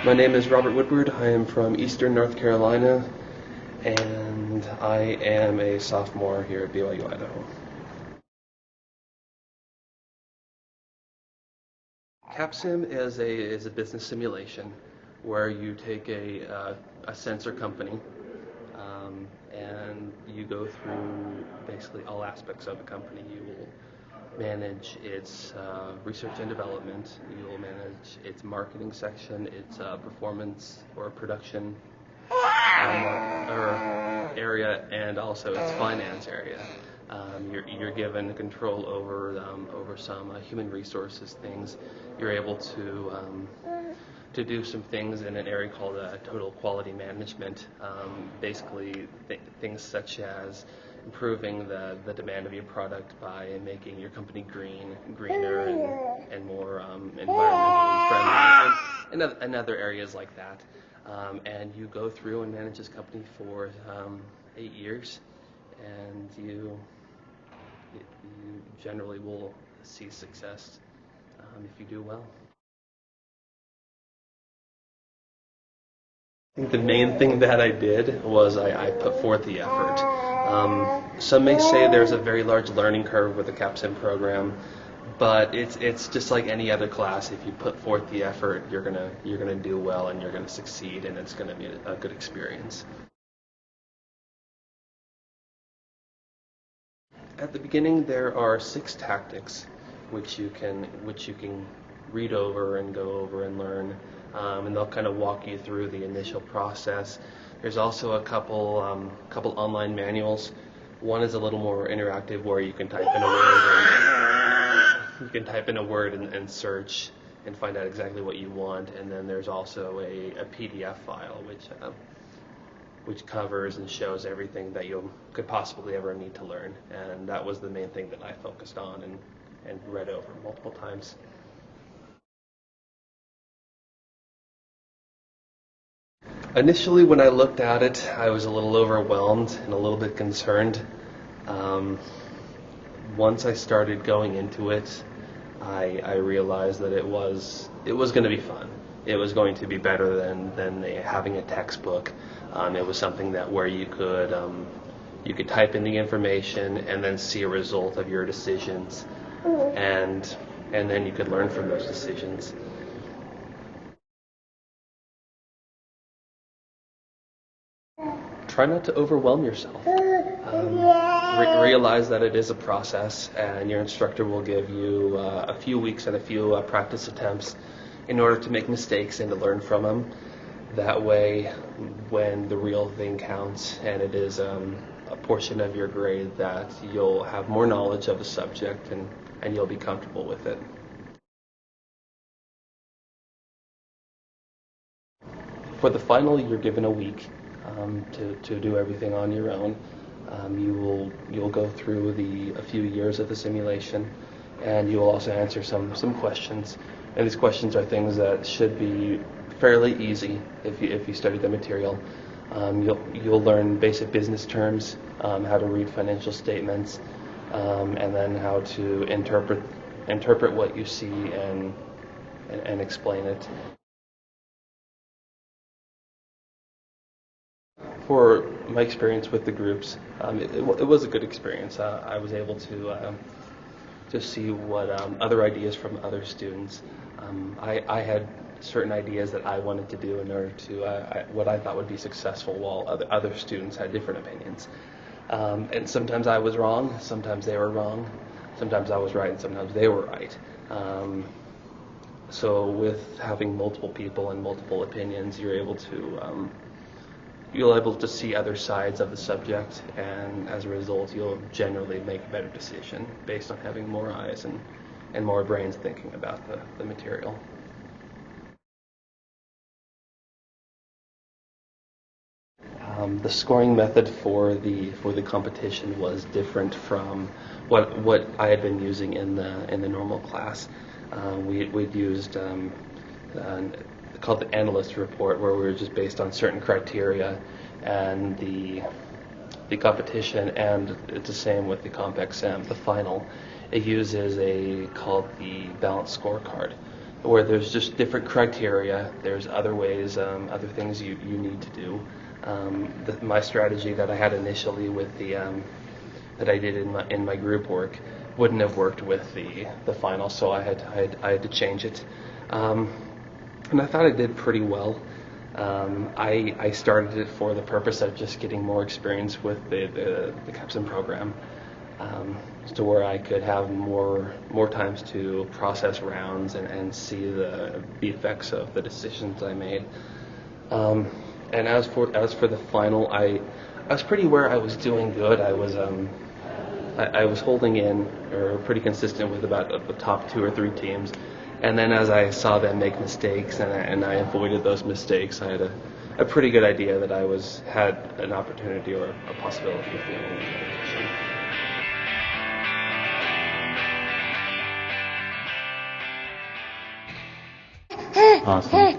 My name is Robert Woodward. I am from Eastern North Carolina, and I am a sophomore here at BYU Idaho. CapSim is a business simulation where you take a sensor company and you go through basically all aspects of the company. You will manage its research and development. You will manage its marketing section, its performance or production or area, and also its finance area. You're given control over some human resources things. You're able to do some things in an area called total quality management. Basically, things such as improving the demand of your product by making your company greener, and more environmentally friendly, and other areas like that. And you go through and manage this company for 8 years, and you generally will see success if you do well. I think the main thing that I did was I put forth the effort. Some may say there's a very large learning curve with the CapSim program, but it's just like any other class. If you put forth the effort, you're gonna do well, and you're gonna succeed, and it's gonna be a good experience. At the beginning, there are 6 tactics which you can read over and go over and learn, and they'll kind of walk you through the initial process. There's also a couple online manuals. One is a little more interactive, where you can type in a word and search and find out exactly what you want. And then there's also a PDF file which covers and shows everything that you could possibly ever need to learn. And that was the main thing that I focused on and read over multiple times. Initially, when I looked at it, I was a little overwhelmed and a little bit concerned. Once I started going into it, I realized that it was going to be fun. It was going to be better than having a textbook. It was something where you could type in the information and then see a result of your decisions, and then you could learn from those decisions. Try not to overwhelm yourself. Realize that it is a process, and your instructor will give you a few weeks and a few practice attempts in order to make mistakes and to learn from them. That way, when the real thing counts and it is a portion of your grade, that you'll have more knowledge of the subject and you'll be comfortable with it. For the final, you're given a week to do everything on your own. You'll go through a few years of the simulation, and you will also answer some questions. And these questions are things that should be fairly easy if you study the material. You'll learn basic business terms, how to read financial statements, and then how to interpret what you see and explain it. For my experience with the groups, it was a good experience. I was able to see what other ideas from other students. I had certain ideas that I wanted to do in order to what I thought would be successful, while other students had different opinions. And sometimes I was wrong, sometimes they were wrong, sometimes I was right, and sometimes they were right. So with having multiple people and multiple opinions, you're able to see other sides of the subject, and as a result, you'll generally make a better decision based on having more eyes and more brains thinking about the material. The scoring method for the competition was different from what I had been using in the normal class. We'd used called the analyst report, where we were just based on certain criteria, and the competition, and it's the same with the CompExam, the final. It uses called the balanced scorecard. where there's just different criteria. There's other ways, other things you need to do. My strategy that I had initially with that I did in my group work wouldn't have worked with the final, so I had to change it. And I thought I did pretty well. I started it for the purpose of just getting more experience with the Capstone program, to where I could have more times to process rounds and see the effects of the decisions I made. And as for the final, I was pretty where I was doing good. I was holding in, or pretty consistent with about the top 2 or 3 teams. And then as I saw them make mistakes and I avoided those mistakes, I had a pretty good idea that I had an opportunity or a possibility of winning the competition. Awesome.